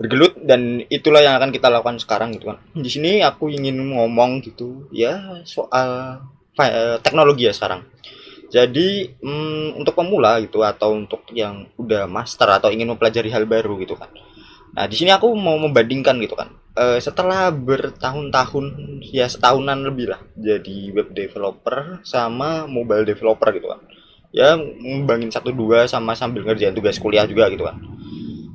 bergelut, dan itulah yang akan kita lakukan sekarang gitu kan. Di sini aku ingin ngomong gitu ya soal teknologi ya sekarang. Jadi untuk pemula gitu atau untuk yang udah master atau ingin mempelajari hal baru gitu kan. Nah, di sini aku mau membandingkan gitu kan. Setelah bertahun-tahun, ya setahunan lebih lah, jadi web developer sama mobile developer gitu kan. Ya, ngembangin satu dua sama sambil ngerjain tugas kuliah juga gitu kan.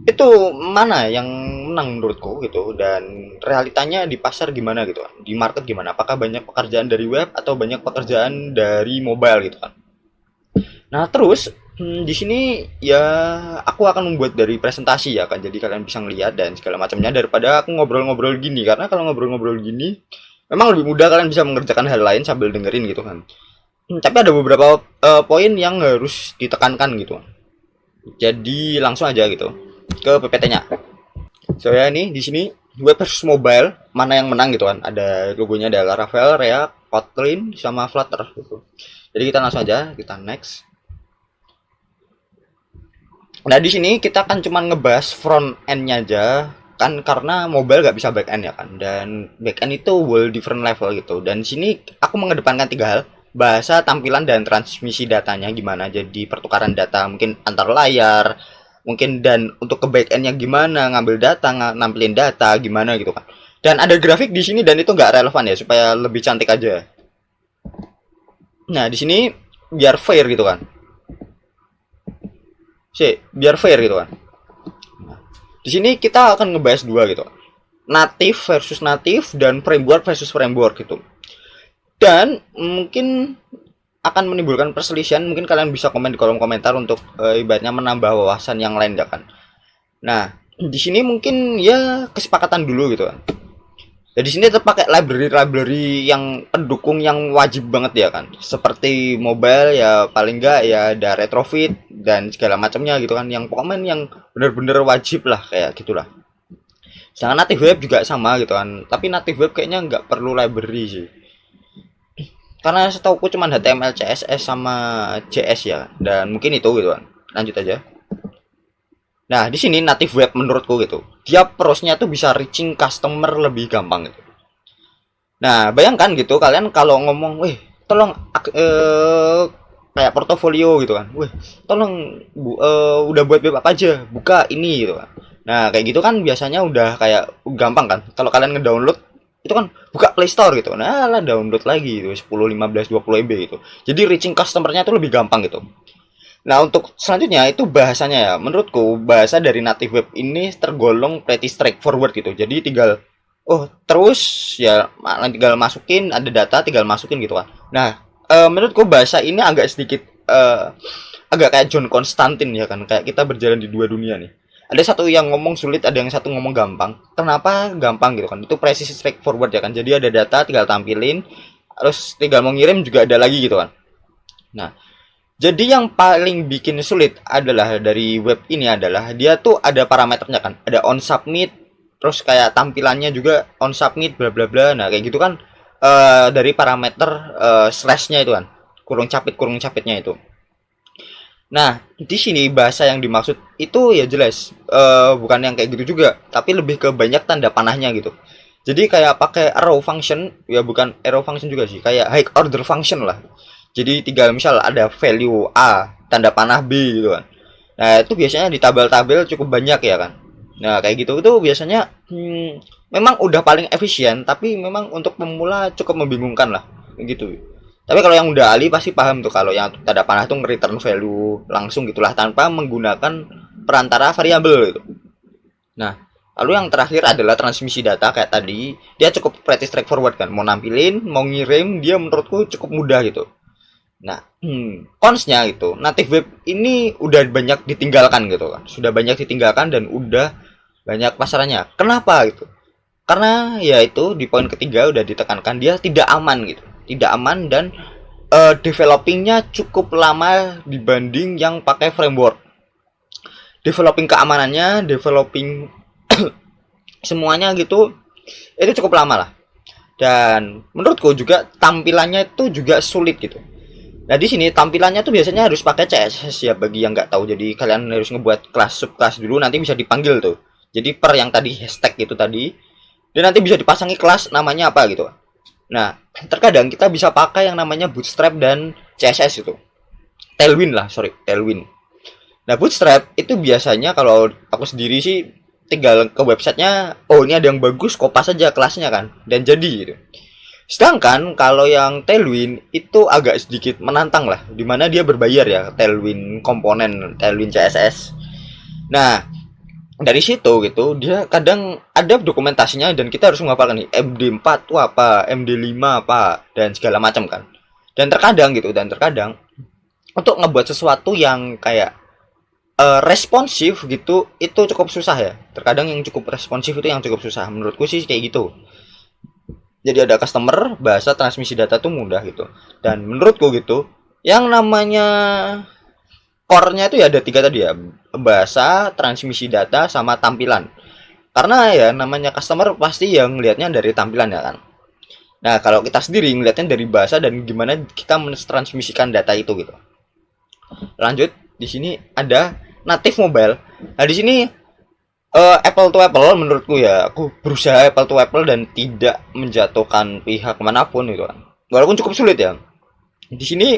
Itu mana yang menang menurutku gitu, dan realitanya di pasar gimana gitu kan. Di market gimana? Apakah banyak pekerjaan dari web atau banyak pekerjaan dari mobile gitu kan. Nah, terus di sini ya aku akan membuat dari presentasi ya kan. Jadi kalian bisa ngeliat dan segala macamnya daripada aku ngobrol-ngobrol gini. Karena kalau ngobrol-ngobrol gini memang lebih mudah, kalian bisa mengerjakan hal lain sambil dengerin gitu kan. Tapi ada beberapa poin yang harus ditekankan gitu. Jadi langsung aja gitu ke PPT-nya. So ya, ini di sini web versus mobile, mana yang menang gitu kan. Ada logonya, ada Laravel, React, Kotlin sama Flutter gitu. Jadi kita langsung aja, kita next. Nah, di sini kita kan cuma ngebahas front end-nya aja kan, karena mobile gak bisa back end ya kan, dan back end itu will different level gitu. Dan di sini aku mengedepankan tiga hal: bahasa, tampilan, dan transmisi datanya gimana. Jadi pertukaran data mungkin antar layar mungkin, dan untuk ke back end-nya gimana, ngambil data, nampilin data gimana gitu kan. Dan ada grafik di sini, dan itu nggak relevan ya, supaya lebih cantik aja. Nah, di sini biar fair gitu kan, biar fair gitu kan. Di sini kita akan ngebahas dua gitu, native versus native dan framework versus framework gitu. Dan mungkin akan menimbulkan perselisihan, mungkin kalian bisa komen di kolom komentar untuk ibaratnya menambah wawasan yang lain ya kan. Nah, di sini mungkin ya kesepakatan dulu gitu kan. Jadi sini terpakai library yang pendukung yang wajib banget ya kan. Seperti mobile ya paling enggak ya ada retrofit dan segala macamnya gitu kan. Yang pokoknya yang bener-bener wajib lah kayak gitulah. Sedangkan native web juga sama gitu kan. Tapi native web kayaknya nggak perlu library sih. Karena setauku cuma HTML, CSS sama JS ya. Dan mungkin itu gitu kan. Lanjut aja. Nah, di sini native web menurutku gitu. Dia prosesnya tuh bisa reaching customer lebih gampang gitu. Nah, bayangkan gitu kalian kalau ngomong, "Wih, tolong kayak portofolio gitu kan. Wih, tolong udah buat web apa aja? Buka ini gitu kan." Nah, kayak gitu kan biasanya udah kayak gampang kan. Kalau kalian ngedownload itu kan buka Play Store gitu. Nah, lah download lagi gitu 10, 15, 20 MB gitu. Jadi reaching customernya tuh lebih gampang gitu. Nah, untuk selanjutnya itu bahasanya ya. Menurutku bahasa dari native web ini tergolong pretty straightforward gitu. Jadi tinggal terus ya tinggal masukin ada data, tinggal masukin gitu kan. Nah, menurutku bahasa ini agak sedikit agak kayak John Constantine ya kan. Kayak kita berjalan di dua dunia nih. Ada satu yang ngomong sulit, ada yang satu ngomong gampang. Kenapa gampang gitu kan? Itu presisi straightforward ya kan. Jadi ada data tinggal tampilin, terus tinggal mau ngirim juga ada lagi gitu kan. Nah, jadi yang paling bikin sulit adalah dari web ini adalah dia tuh ada parameternya kan. Ada on submit, terus kayak tampilannya juga on submit bla bla bla. Nah, kayak gitu kan dari parameter slashnya itu kan. Kurung capitnya itu. Nah, di sini bahasa yang dimaksud itu ya jelas bukan yang kayak gitu juga, tapi lebih ke banyak tanda panahnya gitu. Jadi kayak pakai arrow function, ya bukan arrow function juga sih, kayak high order function lah. Jadi tinggal misal ada value A, tanda panah B gitu kan. Nah, itu biasanya di tabel-tabel cukup banyak ya kan. Nah, kayak gitu itu biasanya memang udah paling efisien, tapi memang untuk pemula cukup membingungkan lah gitu. Tapi kalau yang udah ahli pasti paham tuh, kalau yang tanda panah tuh return value langsung gitulah tanpa menggunakan perantara variabel gitu. Nah, lalu yang terakhir adalah transmisi data kayak tadi. Dia cukup pretty straightforward kan. Mau nampilin, mau ngirim, dia menurutku cukup mudah gitu. Nah, cons-nya gitu. Native web ini udah banyak ditinggalkan gitu kan. Sudah banyak ditinggalkan dan udah banyak pasarannya. Kenapa gitu? Karena ya itu di poin ketiga udah ditekankan, dia tidak aman gitu. Tidak aman, dan developingnya cukup lama dibanding yang pakai framework. Developing keamanannya, developing semuanya gitu, itu cukup lama lah. Dan menurutku juga tampilannya itu juga sulit gitu. Nah, di sini tampilannya tuh biasanya harus pakai CSS ya bagi yang nggak tahu. Jadi kalian harus ngebuat kelas subkelas dulu, nanti bisa dipanggil tuh. Jadi per yang tadi hashtag itu tadi, dan nanti bisa dipasangi kelas namanya apa gitu. Nah, terkadang kita bisa pakai yang namanya Bootstrap dan CSS itu. Tailwind lah, sorry, Tailwind. Nah, Bootstrap itu biasanya kalau aku sendiri sih tinggal ke websitenya, oh ini ada yang bagus, kopas aja kelasnya kan, dan jadi gitu. Sedangkan kalau yang Tailwind itu agak sedikit menantang lah, dimana dia berbayar ya, Tailwind komponen, Tailwind CSS. Nah, dari situ gitu, dia kadang ada dokumentasinya dan kita harus menghafalkan nih, MD4 itu apa, MD5 apa, dan segala macam kan. Dan terkadang untuk ngebuat sesuatu yang kayak responsif gitu, itu cukup susah ya. Terkadang yang cukup responsif itu yang cukup susah. Menurutku sih kayak gitu. Jadi ada customer, bahasa transmisi data tuh mudah gitu. Dan menurutku gitu, yang namanya core-nya itu ya ada tiga tadi ya, bahasa, transmisi data, sama tampilan. Karena ya namanya customer pasti yang ngelihatnya dari tampilan ya kan. Nah kalau kita sendiri ngelihatnya dari bahasa dan gimana kita mentransmisikan data itu gitu. Lanjut, di sini ada native mobile. Nah di sini apple to apple menurutku ya, aku berusaha apple to apple dan tidak menjatuhkan pihak manapun gitu kan. Walaupun cukup sulit ya. Di sini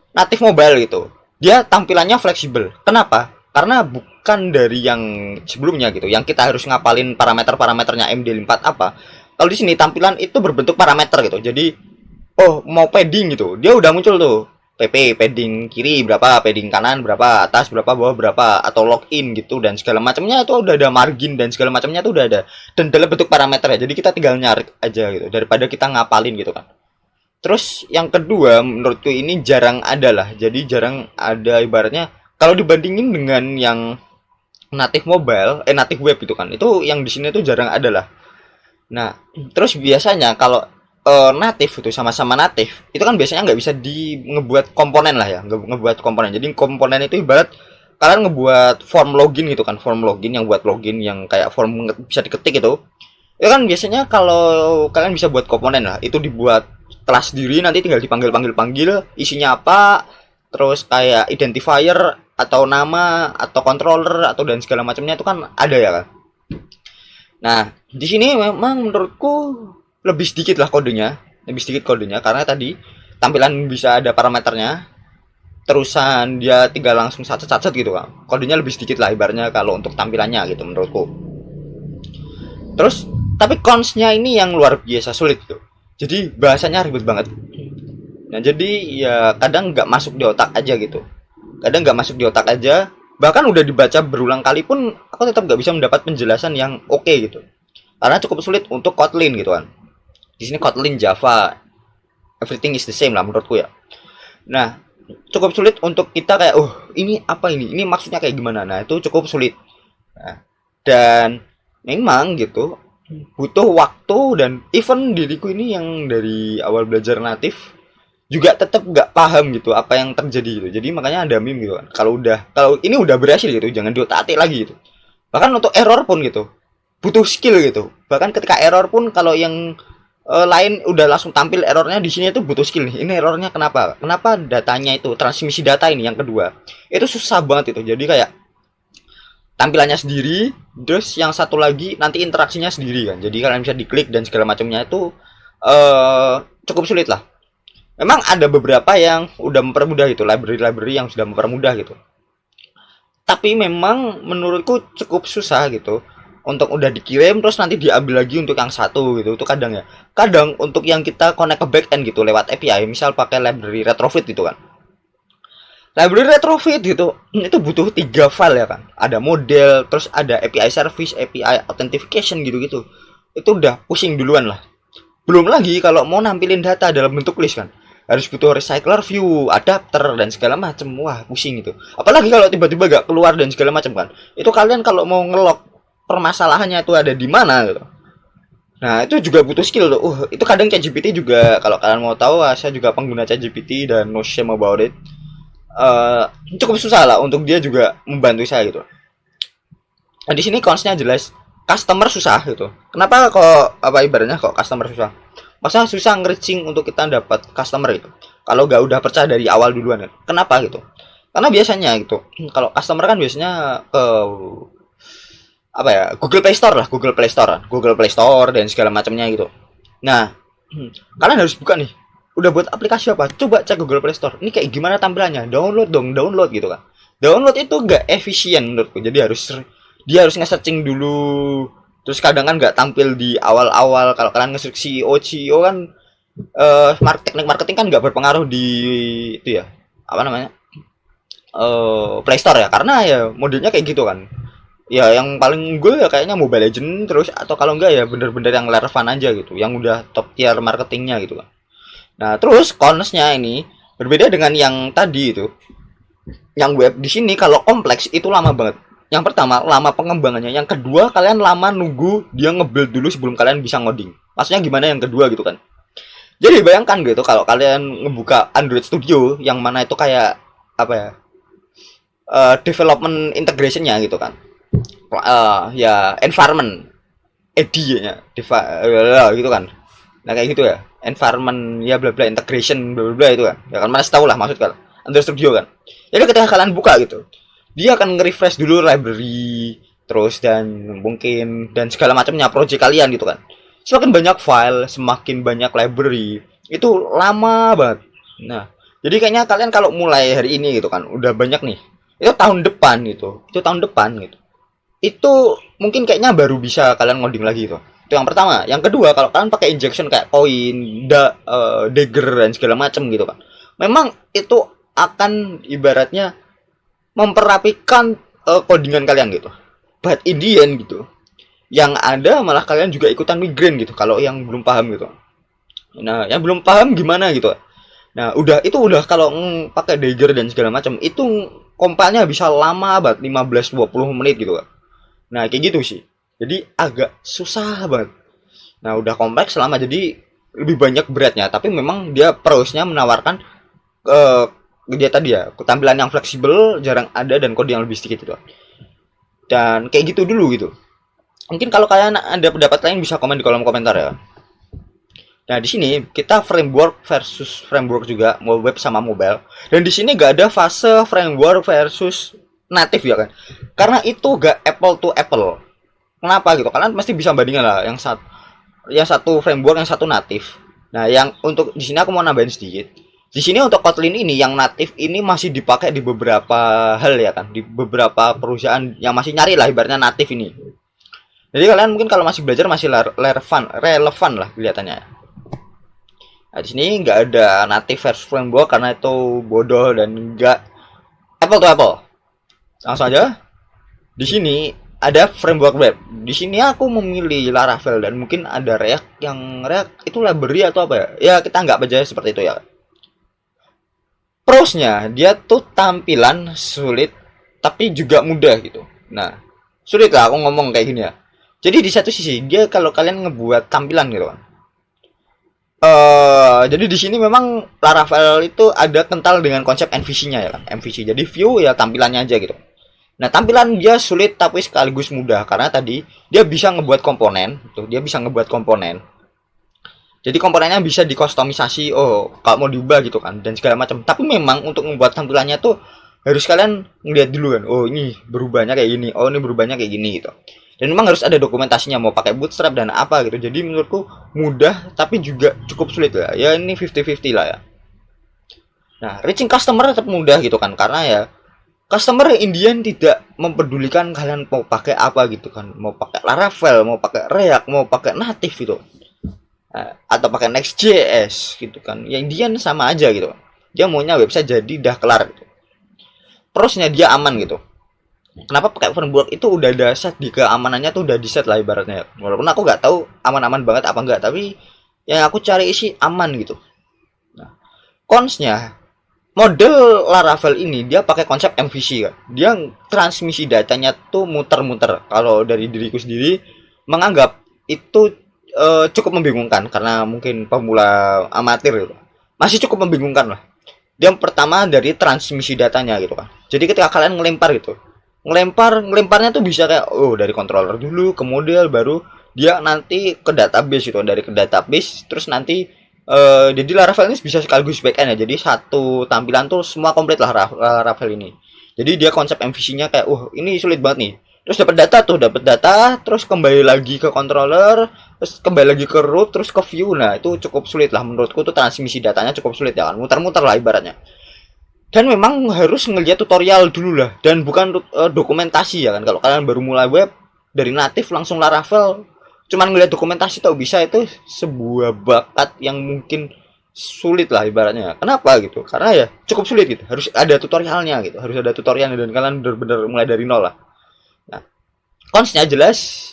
native mobile gitu. Dia tampilannya fleksibel. Kenapa? Karena bukan dari yang sebelumnya gitu. Yang kita harus ngapalin parameter-parameternya MD4 apa. Kalau di sini tampilan itu berbentuk parameter gitu. Jadi oh mau padding gitu. Dia udah muncul tuh. PP padding kiri berapa, padding kanan berapa, atas berapa, bawah berapa, atau login gitu dan segala macamnya itu udah ada margin dan segala macamnya tuh udah ada. Dan dalam bentuk parameter ya. Jadi kita tinggal nyari aja gitu daripada kita ngapalin gitu kan. Terus yang kedua menurutku ini jarang ada lah. Jadi jarang ada ibaratnya kalau dibandingin dengan yang native mobile, native web itu kan. Itu yang di sini tuh jarang ada lah. Nah, terus biasanya kalau native itu sama-sama native, itu kan biasanya nggak bisa di ngebuat komponen lah ya, ngebuat komponen. Jadi komponen itu ibarat kalian ngebuat form login gitu kan, form login yang buat login yang kayak form bisa diketik itu. Itu kan biasanya kalau kalian bisa buat komponen lah, itu dibuat kelas sendiri nanti tinggal dipanggil isinya apa, terus kayak identifier atau nama atau controller atau dan segala macamnya itu kan ada ya kan. Nah, di sini memang menurutku lebih sedikit lah kodenya, karena tadi tampilan bisa ada parameternya, terusan dia tinggal langsung sacet-sacet gitu kan. Kodenya lebih sedikit lah ibaratnya kalau untuk tampilannya gitu menurutku. Terus tapi cons-nya ini yang luar biasa sulit tuh. Jadi bahasanya ribet banget. Nah jadi ya kadang nggak masuk di otak aja gitu. Kadang nggak masuk di otak aja. Bahkan udah dibaca berulang kali pun aku tetap nggak bisa mendapat penjelasan yang oke gitu. Karena cukup sulit untuk Kotlin gitu kan. Di sini Kotlin, Java, everything is the same lah menurutku ya. Nah cukup sulit untuk kita kayak ini apa ini maksudnya kayak gimana. Nah itu cukup sulit. Nah, dan memang gitu butuh waktu dan even diriku ini yang dari awal belajar natif juga tetap nggak paham gitu apa yang terjadi gitu. Jadi makanya ada meme gitu kan. Kalau ini udah berhasil gitu, jangan diotak-atik lagi gitu. Bahkan untuk error pun gitu, butuh skill gitu. Bahkan ketika error pun kalau yang lain udah langsung tampil errornya, di sini itu butuh skill nih. Ini errornya kenapa? Kenapa datanya itu transmisi data ini yang kedua itu susah banget itu. Jadi kayak tampilannya sendiri, terus yang satu lagi nanti interaksinya sendiri kan. Jadi kalian bisa diklik dan segala macamnya itu cukup sulit lah. Memang ada beberapa yang udah mempermudah gitu, library-library yang sudah mempermudah gitu. Tapi memang menurutku cukup susah gitu untuk udah dikirim terus nanti diambil lagi untuk yang satu gitu. Itu kadang ya. Kadang untuk yang kita connect ke backend gitu lewat API, misal pakai library retrofit gitu kan. Library retrofit gitu, itu butuh 3 file ya kan. Ada model, terus ada API service, API authentication gitu-gitu. Itu udah pusing duluan lah. Belum lagi kalau mau nampilin data dalam bentuk list kan. Harus butuh recycler view, adapter dan segala macam. Wah, pusing itu. Apalagi kalau tiba-tiba gak keluar dan segala macam kan. Itu kalian kalau mau ngelok permasalahannya itu ada di mana gitu. Nah, itu juga butuh skill tuh. Itu kadang ChatGPT juga kalau kalian mau tahu, saya juga pengguna ChatGPT dan no shame about it. Cukup susah lah untuk dia juga membantu saya gitu. Nah, di sini consnya jelas customer susah gitu. Kenapa kok apa ibaratnya kok customer susah? Masa susah nge-reaching untuk kita dapat customer itu. Kalau gak udah percaya dari awal duluan kan. Kenapa gitu? Karena biasanya gitu. Kalau customer kan biasanya ke apa ya, Google Play Store lah, Google Play Store dan segala macamnya gitu. Nah, kalian harus buka nih. Udah buat aplikasi apa? Coba cek Google Play Store. Ini kayak gimana tampilannya? Download dong, download gitu kan. Download itu gak efisien menurutku. Jadi dia harus nge-searching dulu. Terus kadang kan nggak tampil di awal-awal. Kalau kalian nge-search CEO kan teknik marketing kan nggak berpengaruh di itu ya. Apa namanya? Play Store ya. Karena ya modelnya kayak gitu kan. Ya yang paling gue ya kayaknya Mobile Legend terus, atau kalau enggak ya bener-bener yang relevan aja gitu, yang udah top tier marketingnya gitu kan. Nah terus consnya ini berbeda dengan yang tadi itu, yang web. Di sini kalau kompleks itu lama banget. Yang pertama lama pengembangannya, yang kedua kalian lama nunggu dia nge-build dulu sebelum kalian bisa ngoding. Maksudnya gimana yang kedua gitu kan. Jadi bayangkan gitu kalau kalian ngebuka Android Studio yang mana itu kayak apa ya, development integrationnya gitu kan, ya environment ed-nya gitu kan. Nah kayak gitu ya, environment ya bla bla integration bla bla itu kan, ya kan masih tahu lah maksud kan Android Studio kan. Jadi ketika kalian buka gitu, dia akan nge-refresh dulu library terus dan mungkin dan segala macamnya project kalian gitu kan. Semakin banyak file, semakin banyak library, itu lama banget. Nah jadi kayaknya kalian kalau mulai hari ini gitu kan udah banyak nih, itu tahun depan gitu, itu mungkin kayaknya baru bisa kalian ngoding lagi itu. Itu yang pertama. Yang kedua, kalau kalian pakai injection kayak koin, dagger dan segala macam gitu kan, memang itu akan ibaratnya memperapikan codingan kalian gitu. But in the end gitu, yang ada malah kalian juga ikutan migrain gitu kalau yang belum paham gitu. Nah, yang belum paham gimana gitu. Nah, udah kalau pakai dagger dan segala macam itu kompilnya bisa lama banget, 15-20 menit gitu kan. Nah kayak gitu sih. Jadi agak susah banget. Nah udah kompleks lama, jadi lebih banyak beratnya. Tapi memang dia prosnya menawarkan dia tadi ya, tampilan yang fleksibel, jarang ada, dan kode yang lebih sedikit itu. Dan kayak gitu dulu gitu. Mungkin kalau kalian ada pendapat lain bisa komen di kolom komentar ya. Nah di sini kita framework versus framework juga, mau web sama mobile. Dan di sini gak ada fase framework versus native ya kan, karena itu gak apple to apple. Kenapa gitu? Kalian pasti bisa bandingin lah, yang satu framework, yang satu native. Nah yang untuk di sini aku mau nambahin sedikit. Di sini untuk Kotlin ini yang native ini masih dipakai di beberapa hal ya kan, di beberapa perusahaan yang masih nyari lah ibaratnya native ini. Jadi kalian mungkin kalau masih belajar masih relevan lah kelihatannya. Nah, di sini nggak ada native versus framework karena itu bodoh dan nggak apple to apple. Langsung aja. Di sini ada framework web. Di sini aku memilih Laravel dan mungkin ada React, yang React itu library atau apa ya? Ya kita nggak percaya seperti itu ya. Prosnya dia tuh tampilan sulit tapi juga mudah gitu. Nah, sulit lah aku ngomong kayak gini ya. Jadi di satu sisi dia kalau kalian ngebuat tampilan gitu kan. Jadi di sini memang Laravel itu ada kental dengan konsep MVC-nya ya kan. MVC. Jadi view ya tampilannya aja gitu. Nah, tampilan dia sulit tapi sekaligus mudah karena tadi dia bisa ngebuat komponen, tuh dia bisa ngebuat komponen. Jadi komponennya bisa dikustomisasi, kalau mau diubah gitu kan dan segala macam. Tapi memang untuk membuat tampilannya tuh harus kalian ngeliat dulu kan. Oh, ini berubahnya kayak gini. Oh, ini berubahnya kayak gini gitu. Dan memang harus ada dokumentasinya mau pakai Bootstrap dan apa gitu. Jadi menurutku mudah tapi juga cukup sulit lah. Ya ini 50-50 lah ya. Nah, reaching customer tetap mudah gitu kan karena ya customer Indian tidak mempedulikan kalian mau pakai apa gitu kan, mau pakai Laravel, mau pakai React, mau pakai native gitu, atau pakai Next.js gitu kan, ya Indian sama aja gitu. Dia maunya website jadi dah kelar gitu. Prosnya dia aman gitu. Kenapa pakai framework itu udah ada set di keamanannya tuh udah di set lah ibaratnya. Walaupun aku nggak tahu aman-aman banget apa enggak, tapi yang aku cari isi aman gitu. Nah, consnya model Laravel ini dia pakai konsep MVC kan. Dia transmisi datanya tuh muter-muter. Kalau dari diriku sendiri menganggap itu cukup membingungkan karena mungkin pemula amatir gitu. Masih cukup membingungkan lah. Dia pertama dari transmisi datanya gitu kan. Jadi ketika kalian ngelempar gitu, ngelemparnya tuh bisa kayak dari controller dulu ke model baru dia nanti ke database gitu. Dari ke database terus nanti jadi Laravel ini bisa sekaligus backend ya. Jadi satu tampilan tuh semua komplit lah Laravel ini. Jadi dia konsep MVC-nya kayak ini sulit banget nih. Terus dapat data, terus kembali lagi ke controller, terus kembali lagi ke root, terus ke view. Nah, itu cukup sulit lah menurutku tuh, transmisi datanya cukup sulit ya kan. Muter-muter lah ibaratnya. Dan memang harus ngeliat tutorial dulu lah, dan bukan dokumentasi ya kan. Kalau kalian baru mulai web dari natif langsung Laravel, cuman ngeliat dokumentasi tau bisa, itu sebuah bakat yang mungkin sulit lah ibaratnya. Kenapa gitu? Karena ya cukup sulit gitu. Harus ada tutorialnya gitu. Harus ada tutorialnya, dan kalian benar-benar mulai dari nol lah. Nah, konsnya jelas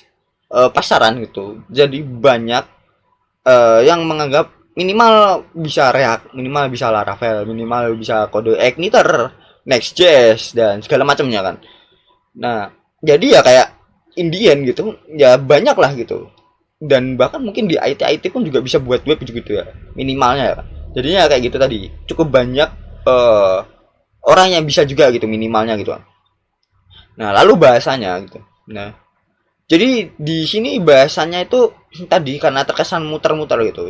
pasaran gitu. Jadi banyak yang menganggap minimal bisa React, minimal bisa Laravel, minimal bisa kode Igniter, Next.js dan segala macamnya kan. Nah, jadi ya kayak Indian gitu, ya banyak lah gitu. Dan bahkan mungkin di IT pun juga bisa buat web gitu ya, minimalnya ya. Jadinya kayak gitu tadi, cukup banyak uh, orang yang bisa juga gitu minimalnya gitu. Nah, lalu bahasanya gitu. Nah, jadi di sini bahasanya itu tadi karena terkesan muter-muter gitu.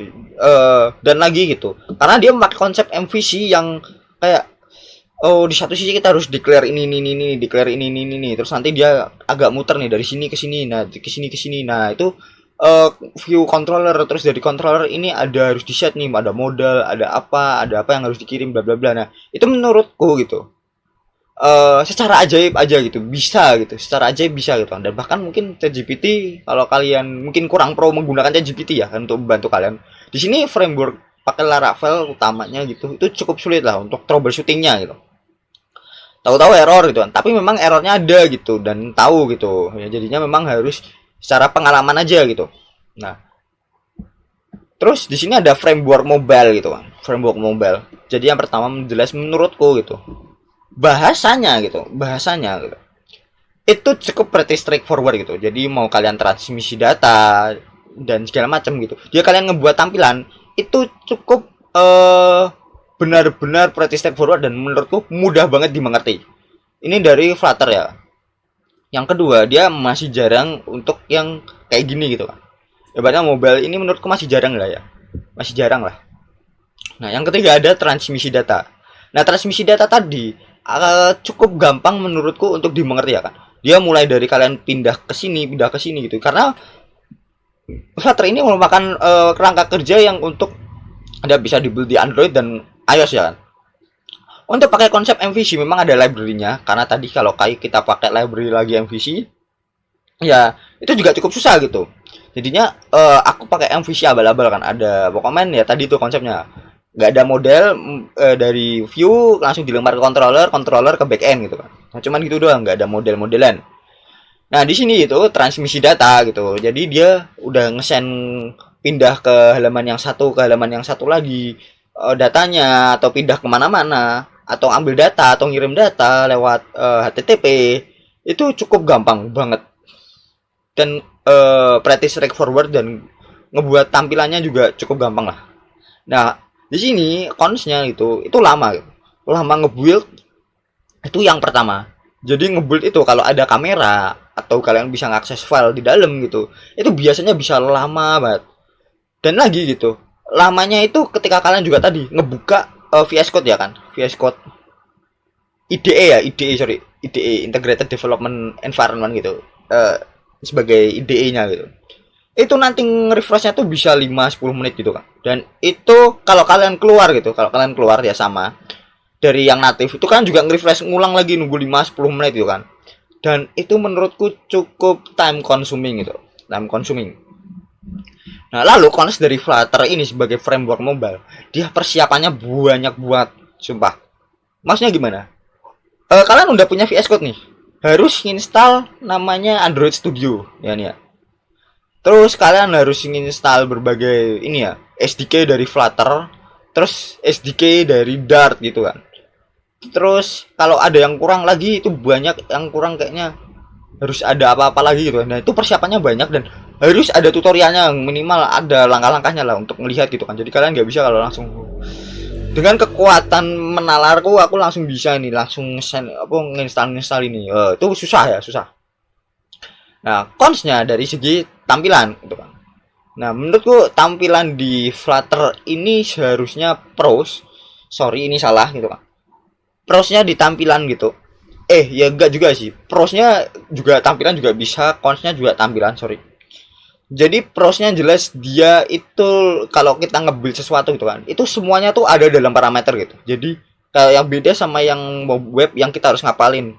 Dan lagi gitu. Karena dia memakai konsep MVC yang kayak, oh di satu sisi kita harus declare ini, declare ini. Terus nanti dia agak muter nih dari sini ke sini, nah ke sini ke sini. Nah, itu view controller, terus dari controller ini ada harus di set nih, ada modal, ada apa yang harus dikirim bla bla bla. Nah, itu menurutku gitu secara ajaib aja gitu bisa gitu, secara ajaib bisa gitu. Dan bahkan mungkin ChatGPT, kalau kalian mungkin kurang pro menggunakan ChatGPT ya kan, untuk membantu kalian di sini framework pakai Laravel utamanya gitu, itu cukup sulit lah untuk troubleshootingnya gitu. Tahu-tahu error gitu kan, tapi memang errornya ada gitu dan tahu gitu ya, jadinya memang harus secara pengalaman aja gitu. Nah, terus di sini ada framework mobile gitu kan, framework mobile. Jadi yang pertama jelas menurutku gitu, bahasanya gitu, itu cukup pretty straightforward gitu. Jadi mau kalian transmisi data dan segala macam gitu, dia kalian ngebuat tampilan itu cukup benar-benar pretty straightforward dan menurutku mudah banget dimengerti. Ini dari Flutter ya. Yang kedua, dia masih jarang untuk yang kayak gini gitu kan. Ibaratnya mobile ini menurutku masih jarang lah ya, masih jarang lah. Nah, yang ketiga ada transmisi data. Nah, transmisi data tadi cukup gampang menurutku untuk dimengerti ya kan. Dia mulai dari kalian pindah ke sini gitu. Karena Flutter ini merupakan kerangka kerja yang untuk ada bisa dibuild di Android dan iOS ya kan. Untuk pakai konsep MVC memang ada library-nya, karena tadi kalau kayak kita pakai library lagi MVC ya itu juga cukup susah gitu. Jadinya aku pakai MVC abal-abal kan, ada pokoknya ya tadi tuh konsepnya. Nggak ada model dari view langsung dilempar ke controller ke backend gitu kan. Nah, cuman gitu doang, nggak ada model-modelan. Nah, di sini itu transmisi data gitu. Jadi dia udah ngesen pindah ke halaman yang satu ke halaman yang satu lagi datanya, atau pindah kemana-mana, atau ambil data atau ngirim data lewat HTTP, itu cukup gampang banget dan pretty straightforward, dan ngebuat tampilannya juga cukup gampang lah. Nah, di sini konsnya itu lama gitu. Lama ngebuild itu yang pertama. Jadi ngebuild itu kalau ada kamera atau kalian bisa ngakses file di dalam gitu, itu biasanya bisa lama banget. Dan lagi gitu, lamanya itu ketika kalian juga tadi ngebuka VS Code ya kan, VS Code IDE Integrated Development Environment gitu, sebagai IDE-nya gitu. Itu nanti nge-refresh-nya tuh bisa 5-10 menit gitu kan. Dan itu kalau kalian keluar gitu, kalau kalian keluar ya sama dari yang natif, itu kan juga nge-refresh ngulang lagi, nunggu 5-10 menit gitu kan. Dan itu menurutku cukup time consuming gitu, time consuming. Nah, lalu cons dari Flutter ini sebagai framework mobile, dia persiapannya banyak buat, sumpah. Maksudnya gimana? Kalian udah punya VS Code nih, harus install namanya Android Studio ya nih ya. Terus kalian harus install berbagai ini ya, SDK dari Flutter, terus SDK dari Dart gitu kan. Terus kalau ada yang kurang lagi, itu banyak yang kurang kayaknya, harus ada apa-apa lagi gitu. Nah, itu persiapannya banyak dan harus ada tutorialnya, minimal ada langkah-langkahnya lah untuk melihat gitu kan. Jadi kalian nggak bisa kalau langsung dengan kekuatan menalarku aku langsung bisa ini, langsung nginstal ini. Itu susah ya, susah. Nah, consnya dari segi tampilan gitu kan. Nah, menurutku tampilan di Flutter ini seharusnya pros. Sorry, ini salah gitu kan. Prosnya di tampilan gitu. Ya enggak juga sih. Prosnya juga tampilan juga bisa, consnya juga tampilan, sorry. Jadi prosnya jelas dia itu kalau kita nge-build sesuatu gitu kan, itu semuanya tuh ada dalam parameter gitu. Jadi kayak yang beda sama yang web yang kita harus ngapalin.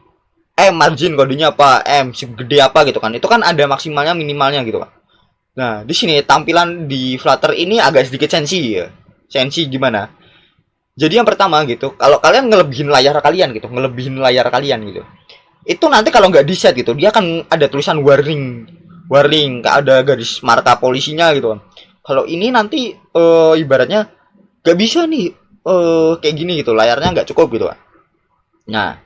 Margin kodenya apa, segede apa gitu kan. Itu kan ada maksimalnya minimalnya gitu kan. Nah, di sini tampilan di Flutter ini agak sedikit sensi ya. Sensi gimana? Jadi yang pertama gitu, kalau kalian ngelebihin layar kalian gitu, ngelebihin layar kalian gitu, itu nanti kalau nggak di set gitu, dia akan ada tulisan warning, warning, ada garis marka polisinya gitu kan. Kalau ini nanti ibaratnya nggak bisa nih kayak gini gitu, layarnya nggak cukup gitu kan. Nah,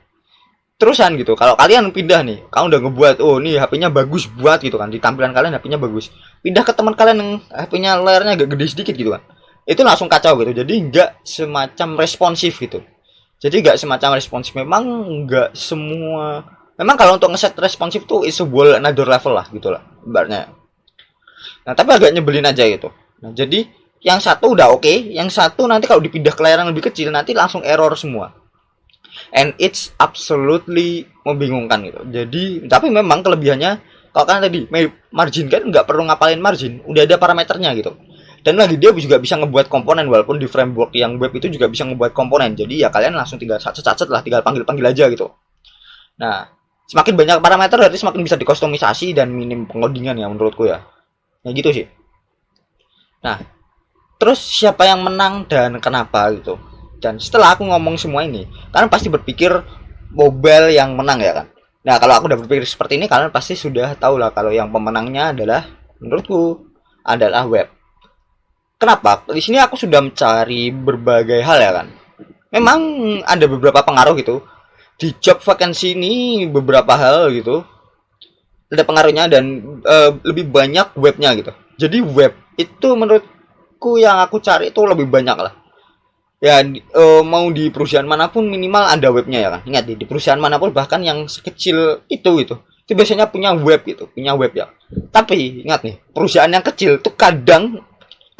terusan gitu, kalau kalian pindah nih, kamu udah ngebuat, oh nih HP-nya bagus buat gitu kan, di tampilan kalian HP-nya bagus, pindah ke teman kalian yang HP-nya layarnya agak gede sedikit gitu kan, itu langsung kacau gitu. Jadi nggak semacam responsif gitu. Jadi nggak semacam responsif. Memang nggak semua. Memang kalau untuk ngeset responsif tuh is a whole another level lah gitu lah, ibaratnya. Nah tapi agak nyebelin aja gitu. Nah jadi yang satu udah oke, yang satu nanti kalau dipindah ke layar yang lebih kecil nanti langsung error semua. And it's absolutely membingungkan gitu. Jadi tapi memang kelebihannya kalau kan tadi margin kan nggak perlu ngapalin margin, udah ada parameternya gitu. Dan lagi dia juga bisa ngebuat komponen, walaupun di framework yang web itu juga bisa ngebuat komponen. Jadi ya kalian langsung tinggal sacet lah, tinggal panggil aja gitu. Nah, semakin banyak parameter berarti semakin bisa dikustomisasi dan minim pengodingan ya menurutku ya. Ya gitu sih. Nah, terus siapa yang menang dan kenapa gitu. Dan setelah aku ngomong semua ini, kalian pasti berpikir mobile yang menang ya kan. Nah, kalau aku udah berpikir seperti ini, kalian pasti sudah tahu lah kalau yang pemenangnya adalah menurutku adalah web. Kenapa? Di sini aku sudah mencari berbagai hal ya kan. Memang ada beberapa pengaruh gitu. Di job vacancy ini beberapa hal gitu. Ada pengaruhnya dan lebih banyak webnya gitu. Jadi web itu menurutku yang aku cari itu lebih banyak lah. Ya mau di perusahaan manapun minimal ada webnya ya kan. Ingat di perusahaan manapun bahkan yang sekecil itu biasanya punya web gitu, punya web ya. Tapi ingat nih, perusahaan yang kecil tuh kadang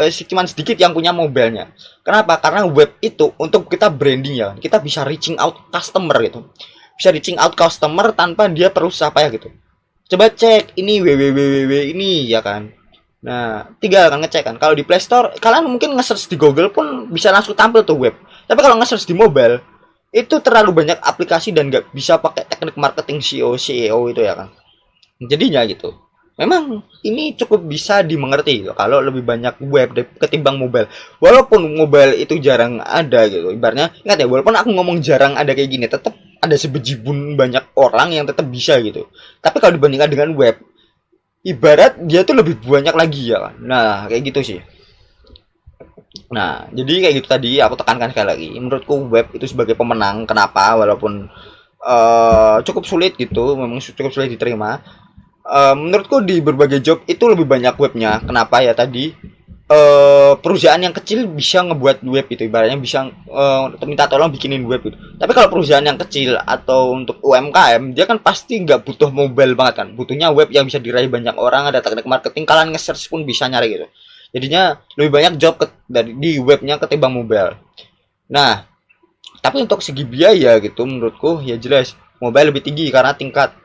cuman sedikit yang punya mobilenya. Kenapa? Karena web itu untuk kita branding ya. Kita bisa reaching out customer gitu. Bisa reaching out customer tanpa dia perlu apa ya gitu. Coba cek ini www ini ya kan. Nah, tinggal kan ngecek kan. Kalau di Play Store, kalian mungkin nge-search di Google pun bisa langsung tampil tuh web. Tapi kalau nge-search di mobile, itu terlalu banyak aplikasi dan nggak bisa pakai teknik marketing SEO itu ya kan. Jadinya gitu. Memang ini cukup bisa dimengerti gitu, kalau lebih banyak web ketimbang mobile. Walaupun mobile itu jarang ada gitu. Ibaratnya ingat ya, walaupun aku ngomong jarang ada kayak gini, tetap ada sebejibun banyak orang yang tetap bisa gitu. Tapi kalau dibandingkan dengan web, ibarat dia tuh lebih banyak lagi ya kan. Nah, kayak gitu sih. Nah, jadi kayak gitu tadi aku tekankan sekali lagi. Menurutku web itu sebagai pemenang. Kenapa? Walaupun cukup sulit gitu, memang cukup sulit diterima. Menurutku di berbagai job itu lebih banyak webnya. Kenapa ya tadi? Perusahaan yang kecil bisa ngebuat web itu, ibaratnya bisa minta tolong bikinin web itu. Tapi kalau perusahaan yang kecil atau untuk UMKM, dia kan pasti nggak butuh mobile banget kan, butuhnya web yang bisa diraih banyak orang, ada teknik marketing, kalian nge-search pun bisa nyari gitu. Jadinya lebih banyak job dari di webnya ketimbang mobile. Nah, tapi untuk segi biaya gitu, menurutku ya jelas mobile lebih tinggi karena tingkat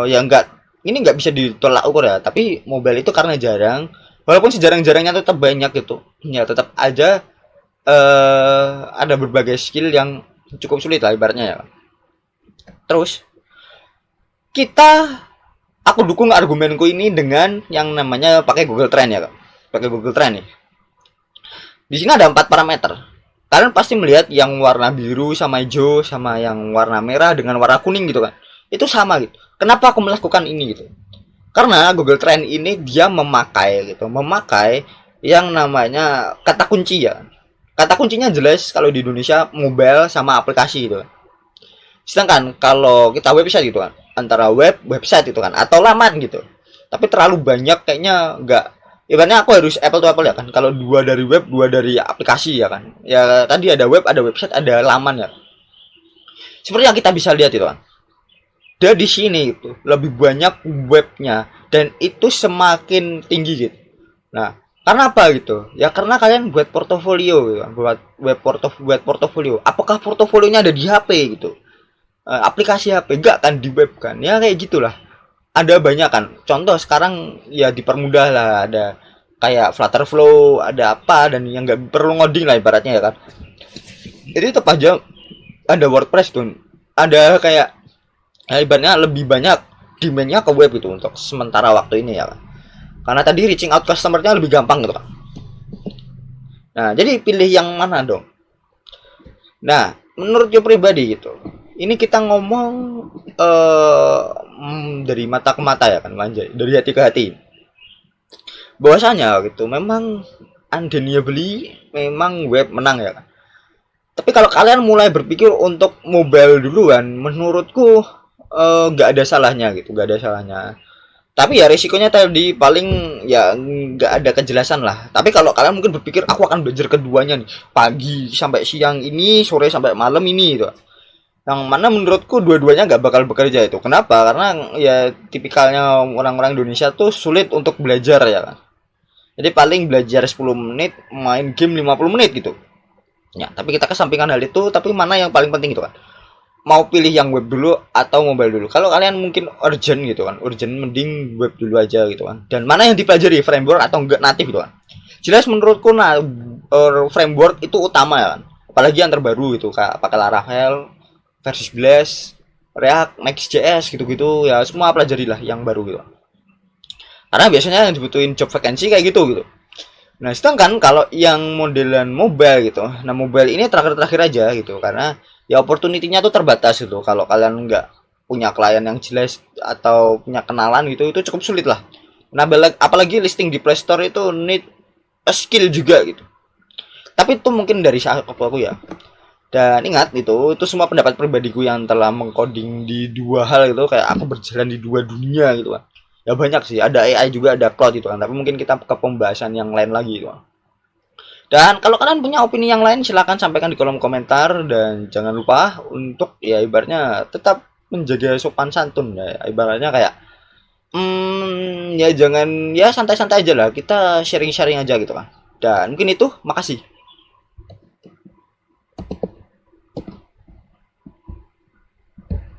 ya enggak, ini nggak bisa ditolak ukur ya. Tapi mobile itu karena jarang, walaupun sejarang-jarangnya tetap banyak gitu, ya tetap aja ada berbagai skill yang cukup sulit lah ibaratnya ya. Terus kita, aku dukung argumenku ini dengan yang namanya pakai Google Trend ya kak. Pakai Google Trend nih. Di sini ada 4 parameter. Kalian pasti melihat yang warna biru sama hijau sama yang warna merah dengan warna kuning gitu kan. Itu sama gitu. Kenapa aku melakukan ini gitu? Karena Google Trend ini dia memakai gitu, memakai yang namanya kata kunci ya. Kata kuncinya jelas kalau di Indonesia mobile sama aplikasi gitu. Sedangkan kalau kita website gitu kan, antara web, website itu kan, atau laman gitu. Tapi terlalu banyak kayaknya enggak. Ibaratnya aku harus apple to apple ya kan. Kalau dua dari web, dua dari aplikasi ya kan. Ya tadi ada web, ada website, ada laman ya. Seperti yang kita bisa lihat itu kan. Dan di sini itu lebih banyak webnya dan itu semakin tinggi gitu. Nah, karena apa gitu? Ya karena kalian buat portofolio gitu, buat web buat portofolio. Apakah portofolionya ada di HP gitu? aplikasi HP, enggak kan di web kan, ya kayak gitulah. Ada banyak kan contoh sekarang, ya dipermudah lah, ada kayak Flutterflow, ada apa, dan yang nggak perlu ngoding lah ibaratnya ya kan. Jadi tetap aja ada WordPress tuh, ada kayak, ya ibaratnya lebih banyak demandnya ke web itu untuk sementara waktu ini ya kan, karena tadi reaching out customer-nya lebih gampang gitu kan. Nah, jadi pilih yang mana dong? Nah, menurut gue pribadi gitu, ini kita ngomong dari mata ke mata ya kan, manjai, dari hati ke hati. Bahwasanya gitu, memang undeniably memang web menang ya kan. Tapi kalau kalian mulai berpikir untuk mobile duluan, menurutku nggak ada salahnya gitu, nggak ada salahnya. Tapi ya risikonya tadi paling ya nggak ada kejelasan lah. Tapi kalau kalian mungkin berpikir aku akan belajar keduanya nih, pagi sampai siang ini, sore sampai malam ini gitu. Yang mana menurutku dua-duanya nggak bakal bekerja itu. Kenapa? Karena ya tipikalnya orang-orang Indonesia tuh sulit untuk belajar ya kan. Jadi paling belajar 10 menit, main game 50 menit gitu. Ya, tapi kita kesampingkan hal itu, tapi mana yang paling penting itu kan? Mau pilih yang web dulu atau mobile dulu? Kalau kalian mungkin urgent gitu kan, urgent mending web dulu aja gitu kan. Dan mana yang dipelajari, framework atau enggak natif gitu kan? Jelas menurutku framework itu utama ya kan. Apalagi yang terbaru gitu, kayak pakai Laravel, versi Blast, React, Next.js gitu-gitu ya, semua pelajarilah yang baru gitu. Karena biasanya yang dibutuhin job vacancy kayak gitu. Nah, sedangkan kalau yang modelan mobile gitu, nah mobile ini terakhir-terakhir aja gitu, karena ya opportunity-nya tuh terbatas gitu. Kalau kalian nggak punya klien yang jelas atau punya kenalan gitu, itu cukup sulit lah. Nah, apalagi listing di Play Store itu need a skill juga gitu. Tapi itu mungkin dari aku ya. Dan ingat itu semua pendapat pribadiku yang telah mengcoding di dua hal gitu, kayak aku berjalan di dua dunia gitu kan. Ya banyak sih, ada AI juga, ada cloud gitu kan, tapi mungkin kita ke pembahasan yang lain lagi gitu kan. Dan kalau kalian punya opini yang lain silahkan sampaikan di kolom komentar, dan jangan lupa untuk ya ibaratnya tetap menjaga sopan santun ya, ibaratnya kayak ya jangan, ya santai-santai aja lah, kita sharing-sharing aja gitu kan. Dan mungkin itu, makasih.